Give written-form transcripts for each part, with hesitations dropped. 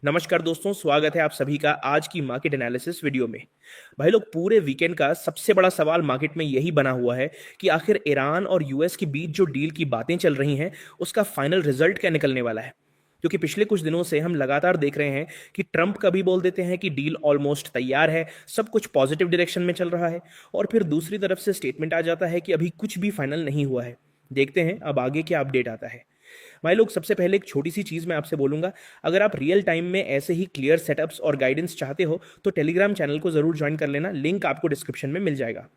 नमस्कार दोस्तों, स्वागत है आप सभी का आज की मार्केट एनालिसिस वीडियो में। भाई लोग, पूरे वीकेंड का सबसे बड़ा सवाल मार्केट में यही बना हुआ है कि आखिर ईरान और यूएस के बीच जो डील की बातें चल रही हैं उसका फाइनल रिजल्ट क्या निकलने वाला है। क्योंकि पिछले कुछ दिनों से हम लगातार देख रहे हैं कि ट्रंप कभी बोल देते हैं कि डील ऑलमोस्ट तैयार है, सब कुछ पॉजिटिव डायरेक्शन में चल रहा है, और फिर दूसरी तरफ से स्टेटमेंट आ जाता है कि अभी कुछ भी फाइनल नहीं हुआ है। देखते हैं अब आगे क्या अपडेट आता है। भाई लोग, सबसे पहले एक छोटी सी चीज़ मैं आपसे बोलूंगा। अगर आप रियल टाइम में ऐसे ही क्लियर सेटअप्स और गाइडेंस चाहते हो तो टेलीग्राम चैनल को ज़रूर ज्वाइन कर लेना, लिंक आपको डिस्क्रिप्शन में मिल जाएगा।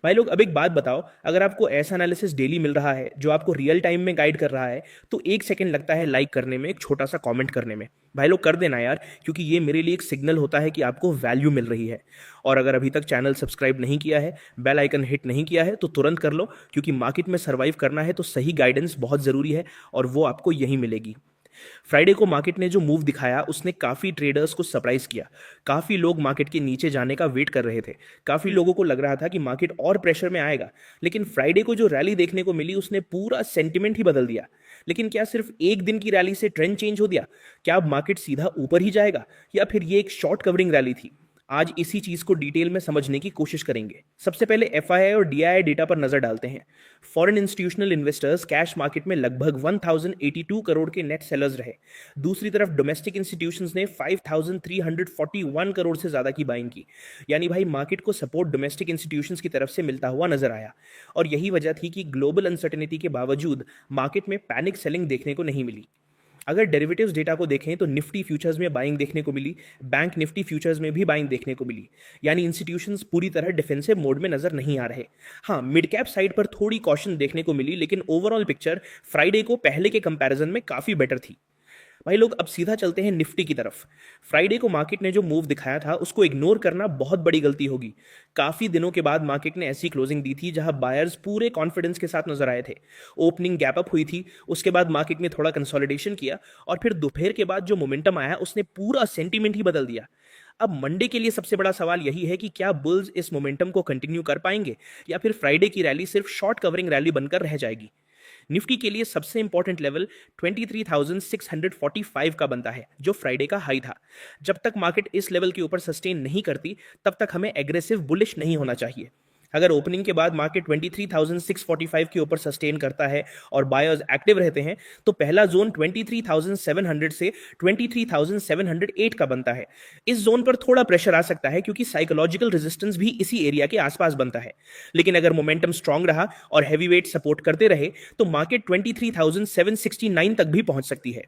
भाई लोग, अब एक बात बताओ, अगर आपको ऐसा एनालिसिस डेली मिल रहा है जो आपको रियल टाइम में गाइड कर रहा है तो एक सेकंड लगता है लाइक करने में, एक छोटा सा कमेंट करने में। भाई लोग, कर देना यार, क्योंकि ये मेरे लिए एक सिग्नल होता है कि आपको वैल्यू मिल रही है। और अगर अभी तक चैनल सब्सक्राइब नहीं किया है, बेल आइकन हिट नहीं किया है, तो तुरंत कर लो, क्योंकि मार्केट में सर्वाइव करना है तो सही गाइडेंस बहुत ज़रूरी है और वो आपको यहीं मिलेगी। फ्राइडे को मार्केट ने जो मूव दिखाया उसने काफ़ी ट्रेडर्स को सरप्राइज किया। काफ़ी लोग मार्केट के नीचे जाने का वेट कर रहे थे। काफ़ी लोगों को लग रहा था कि मार्केट और प्रेशर में आएगा। लेकिन फ्राइडे को जो रैली देखने को मिली उसने पूरा सेंटिमेंट ही बदल दिया। लेकिन क्या सिर्फ एक दिन की रैली से ट्रेंड चेंज हो गया? क्या अब मार्केट सीधा ऊपर ही जाएगा, या फिर ये एक शॉर्ट कवरिंग रैली थी? आज इसी चीज को डिटेल में समझने की कोशिश करेंगे। सबसे पहले एफआईआई और डीआईआई डेटा पर नजर डालते हैं। Foreign institutional investors cash market में लगभग 1082 करोड़ के नेट सेलर्स रहे। दूसरी तरफ डोमेस्टिक इंस्टीट्यूशंस ने 5341 करोड़ से ज्यादा की बाइंग की। यानी भाई, मार्केट को सपोर्ट डोमेस्टिक इंस्टीट्यूशंस की तरफ से मिलता हुआ नजर आया। और यही वजह थी कि ग्लोबल अनसर्टेनिटी के बावजूद मार्केट में पैनिक सेलिंग देखने को नहीं मिली। अगर डेरिवेटिव्स डेटा को देखें तो निफ्टी फ्यूचर्स में बाइंग देखने को मिली। बैंक निफ्टी फ्यूचर्स में भी बाइंग देखने को मिली। यानी इंस्टीट्यूशंस पूरी तरह डिफेंसिव मोड में नजर नहीं आ रहे। हाँ, मिड कैप साइड पर थोड़ी कॉशन देखने को मिली, लेकिन ओवरऑल पिक्चर फ्राइडे को पहले के कंपैरिजन में काफी बेटर थी। भाई लोग, अब सीधा चलते हैं निफ्टी की तरफ। फ्राइडे को मार्केट ने जो मूव दिखाया था उसको इग्नोर करना बहुत बड़ी गलती होगी। काफी दिनों के बाद मार्केट ने ऐसी क्लोजिंग दी थी जहां बायर्स पूरे कॉन्फिडेंस के साथ नजर आए थे। ओपनिंग गैप अप हुई थी, उसके बाद मार्केट ने थोड़ा कंसोलिडेशन किया, और फिर दोपहर के बाद जो मोमेंटम आया उसने पूरा सेंटीमेंट ही बदल दिया। अब मंडे के लिए सबसे बड़ा सवाल यही है कि क्या बुल्स इस मोमेंटम को कंटिन्यू कर पाएंगे, या फिर फ्राइडे की रैली सिर्फ शॉर्ट कवरिंग रैली बनकर रह जाएगी। निफ्टी के लिए सबसे इंपॉर्टेंट लेवल 23,645 का बनता है, जो फ्राइडे का हाई था। जब तक मार्केट इस लेवल के ऊपर सस्टेन नहीं करती तब तक हमें एग्रेसिव बुलिश नहीं होना चाहिए। अगर ओपनिंग के बाद मार्केट 23,645 के ऊपर सस्टेन करता है और बायर्स एक्टिव रहते हैं तो पहला जोन 23,700 से 23,708 का बनता है। इस जोन पर थोड़ा प्रेशर आ सकता है क्योंकि साइकोलॉजिकल रेजिस्टेंस भी इसी एरिया के आसपास बनता है। लेकिन अगर मोमेंटम स्ट्रांग रहा और हैवी वेट सपोर्ट करते रहे तो मार्केट 23,769 तक भी पहुंच सकती है।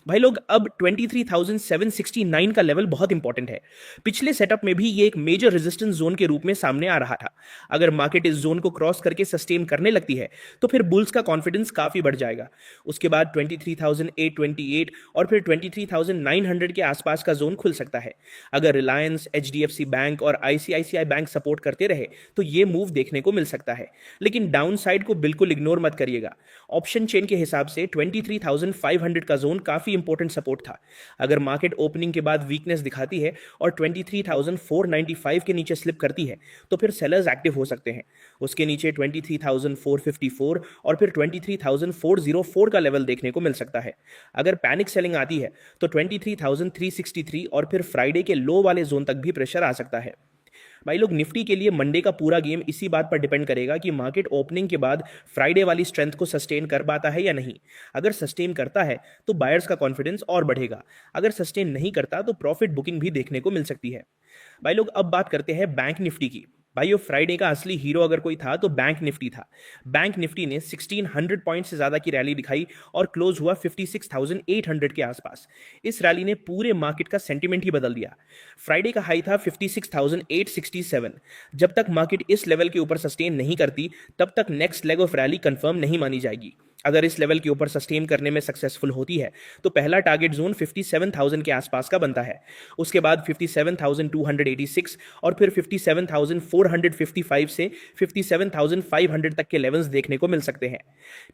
भाई लोग, अब 23,769 का लेवल बहुत इंपॉर्टेंट है। पिछले सेटअप में भी ये एक मेजर रेजिस्टेंस जोन के रूप में सामने आ रहा था। अगर मार्केट इस जोन को क्रॉस करके सस्टेन करने लगती है तो फिर बुल्स का कॉन्फिडेंस काफी बढ़ जाएगा। उसके बाद 23,828 और फिर 23,900 के आसपास का जोन खुल सकता है। अगर रिलायंस, एचडीएफसी बैंक और आईसीआईसीआई बैंक सपोर्ट करते रहे तो ये मूव देखने को मिल सकता है। लेकिन डाउन साइड को बिल्कुल इग्नोर मत करिएगा। ऑप्शन चेन के हिसाब से 23,500 का जोन काफी इंपॉर्टेंट सपोर्ट था। अगर मार्केट ओपनिंग के बाद वीकनेस दिखाती है और 23,495 के नीचे स्लिप करती है तो फिर सेलर्स एक्टिव हो सकते हैं। उसके नीचे 23,454 और फिर 23,404 का लेवल देखने को मिल सकता है। अगर पैनिक सेलिंग आती है तो 23,363 और फिर फ्राइडे के लो वाले जोन तक भी प्रेशर आ सकता है। भाई लोग, निफ्टी के लिए मंडे का पूरा गेम इसी बात पर डिपेंड करेगा कि मार्केट ओपनिंग के बाद फ्राइडे वाली स्ट्रेंथ को सस्टेन कर पाता है या नहीं। अगर सस्टेन करता है तो बायर्स का कॉन्फिडेंस और बढ़ेगा। अगर सस्टेन नहीं करता तो प्रॉफिट बुकिंग भी देखने को मिल सकती है। भाई लोग, अब बात करते हैं बैंक निफ्टी की। भाइयों, फ्राइडे का असली हीरो अगर कोई था तो बैंक निफ्टी था। बैंक निफ्टी ने 1600 पॉइंट से ज्यादा की रैली दिखाई और क्लोज हुआ 56,800 के आसपास। इस रैली ने पूरे मार्केट का सेंटीमेंट ही बदल दिया। फ्राइडे का हाई था 56,867। जब तक मार्केट इस लेवल के ऊपर सस्टेन नहीं करती तब तक next leg of rally confirm नहीं मानी जाएगी। अगर इस लेवल के ऊपर सस्टेन करने में सक्सेसफुल होती है तो पहला टारगेट जोन 57,000 के आसपास का बनता है। उसके बाद 57,286 और फिर 57,455 से 57,500 तक के लेवल्स देखने को मिल सकते हैं।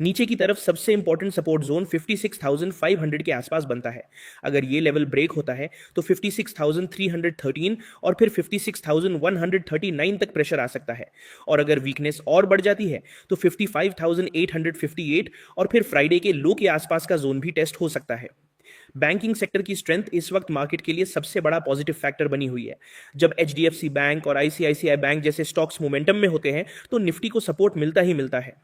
नीचे की तरफ सबसे इंपॉर्टेंट सपोर्ट जोन 56,500 के आसपास बनता है। अगर ये लेवल ब्रेक होता है तो 56,313 और फिर 56,139 तक प्रेशर आ सकता है। और अगर वीकनेस और बढ़ जाती है तो 55,858 और फिर फ्राइडे के लो के आसपास का जोन भी टेस्ट हो सकता है। बैंकिंग सेक्टर की स्ट्रेंथ इस वक्त मार्केट के लिए सबसे बड़ा पॉजिटिव फैक्टर बनी हुई है। जब एचडीएफसी बैंक और आईसीआईसीआई बैंक जैसे स्टॉक्स मोमेंटम में होते हैं तो निफ्टी को सपोर्ट मिलता ही मिलता है।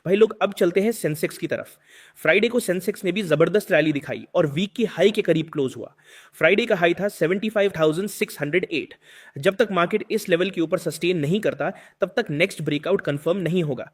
भाई लोग अब चलते हैं सेंसेक्स की तरफ। फ्राइडे को सेंसेक्स ने भी जबरदस्त रैली दिखाई और वीक की हाई के करीब क्लोज हुआ। फ्राइडे का हाई था 75,608। जब तक मार्केट इस लेवल के ऊपर सस्टेन नहीं करता तब तक नेक्स्ट ब्रेकआउट कंफर्म नहीं होगा।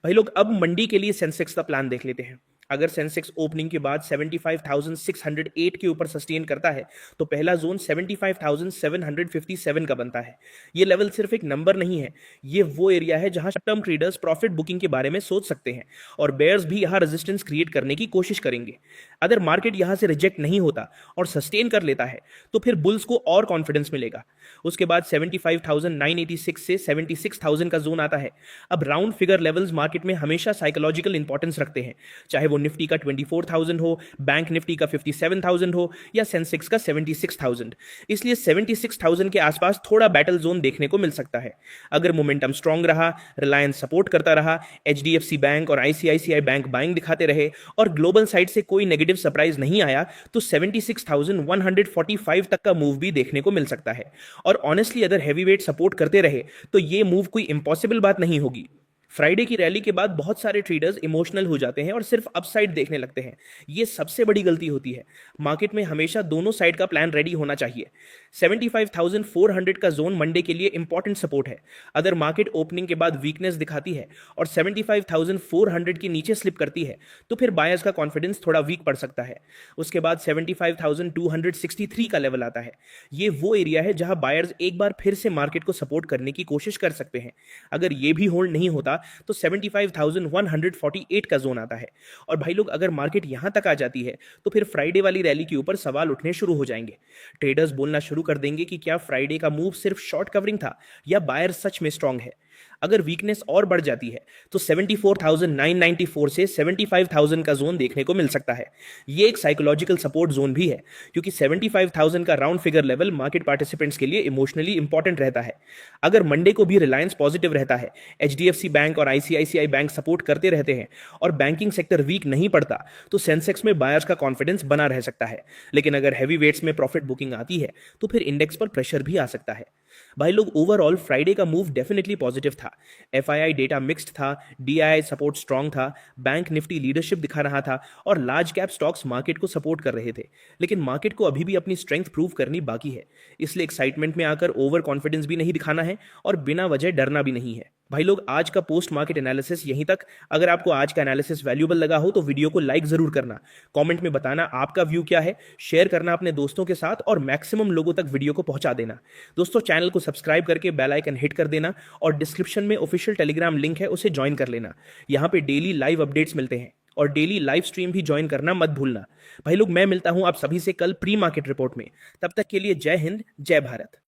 भाई लोग अब मंडी के लिए सेंसेक्स का प्लान देख लेते हैं। अगर सेंसेक्स ओपनिंग के बाद 75,608 के ऊपर सस्टेन करता है तो पहला जोन 75,757 का बनता है। ये लेवल सिर्फ एक नंबर नहीं है, ये वो एरिया है जहां टर्म ट्रेडर्स प्रॉफिट बुकिंग के बारे में सोच सकते हैं और बेयर्स भी यहां रेजिस्टेंस क्रिएट करने की कोशिश करेंगे। अगर मार्केट यहां से रिजेक्ट नहीं होता और सस्टेन कर लेता है तो फिर बुल्स को और कॉन्फिडेंस मिलेगा। उसके बाद 75,986 से 76,000 का जोन आता है। अब राउंड फिगर लेवल्स मार्केट में हमेशा साइकोलॉजिकल इंपॉर्टेंस रखते हैं, चाहे वो निफ्टी का 24,000 हो, बैंक निफ्टी का 57,000 हो या सेंसेक्स का 76,000। इसलिए 76,000 के आसपास थोड़ा बैटल जोन देखने को मिल सकता है। अगर मोमेंटम स्ट्रांग रहा, रिलायंस सपोर्ट करता रहा, एचडीएफसी बैंक और आईसीआईसीआई बैंक बाइंग दिखाते रहे और ग्लोबल साइड से कोई नेगेटिव सरप्राइज नहीं आया तो 76,145 तक का मूव भी देखने को मिल सकता है। और ऑनेस्टली अगर हैवी वेट सपोर्ट करते रहे तो ये मूव कोई इंपॉसिबल बात नहीं होगी। फ्राइडे की रैली के बाद बहुत सारे ट्रेडर्स इमोशनल हो जाते हैं और सिर्फ अपसाइड देखने लगते हैं। ये सबसे बड़ी गलती होती है। मार्केट में हमेशा दोनों साइड का प्लान रेडी होना चाहिए। 75,400 का जोन मंडे के लिए इंपॉर्टेंट सपोर्ट है। अगर मार्केट ओपनिंग के बाद वीकनेस दिखाती है और 75,400 के नीचे स्लिप करती है तो फिर बायर्स का कॉन्फिडेंस थोड़ा वीक पड़ सकता है। उसके बाद 75,263 का लेवल आता है। ये वो एरिया है जहां बायर्स एक बार फिर से मार्केट को सपोर्ट करने की कोशिश कर सकते हैं। अगर ये भी होल्ड नहीं होता तो 75,148 का जोन आता है। और भाई लोग अगर मार्केट यहां तक आ जाती है तो फिर फ्राइडे वाली रैली के ऊपर सवाल उठने शुरू हो जाएंगे। ट्रेडर्स बोलना शुरू कर देंगे कि क्या फ्राइडे का मूव सिर्फ शॉर्ट कवरिंग था या बायर सच में स्ट्रांग है। अगर वीकनेस और बढ़ जाती है तो 74,994 से 75,000 का जोन देखने को मिल सकता है। ये एक साइकोलॉजिकल सपोर्ट जोन भी है क्योंकि 75,000 का round figure level market participants के लिए इमोशनली इंपॉर्टेंट रहता है। अगर मंडे को भी रिलायंस पॉजिटिव रहता है, एचडीएफसी बैंक और आईसीआईसीआई बैंक सपोर्ट करते रहते हैं और बैंकिंग सेक्टर वीक नहीं पड़ता तो सेंसेक्स में बायर्स का कॉन्फिडेंस बना रह सकता है। लेकिन अगर हैवी वेट्स में प्रॉफिट बुकिंग आती है तो फिर इंडेक्स पर प्रेशर भी आ सकता है। भाई लोग ओवरऑल फ्राइडे का मूव डेफिनेटली पॉजिटिव था। एफआईआई डेटा मिक्स्ड था, डीआईआई सपोर्ट स्ट्रांग था, बैंक निफ्टी लीडरशिप दिखा रहा था और लार्ज कैप स्टॉक्स मार्केट को सपोर्ट कर रहे थे। लेकिन मार्केट को अभी भी अपनी स्ट्रेंथ प्रूव करनी बाकी है, इसलिए एक्साइटमेंट में आकर ओवर कॉन्फिडेंस भी नहीं दिखाना है और बिना वजह डरना भी नहीं है। भाई लोग आज का पोस्ट मार्केट एनालिसिस यहीं तक। अगर आपको आज का एनालिसिस वैल्यूएबल लगा हो तो वीडियो को लाइक जरूर करना, कमेंट में बताना आपका व्यू क्या है, शेयर करना अपने दोस्तों के साथ और मैक्सिमम लोगों तक वीडियो को पहुंचा देना। दोस्तों चैनल को सब्सक्राइब करके बेल आइकन हिट कर देना और डिस्क्रिप्शन में ऑफिशियल टेलीग्राम लिंक है, उसे ज्वाइन कर लेना। यहाँ पे डेली लाइव अपडेट्स मिलते हैं और डेली लाइव स्ट्रीम भी ज्वाइन करना मत भूलना। भाई लोग मैं मिलता हूं आप सभी से कल प्री मार्केट रिपोर्ट में। तब तक के लिए जय हिंद, जय भारत।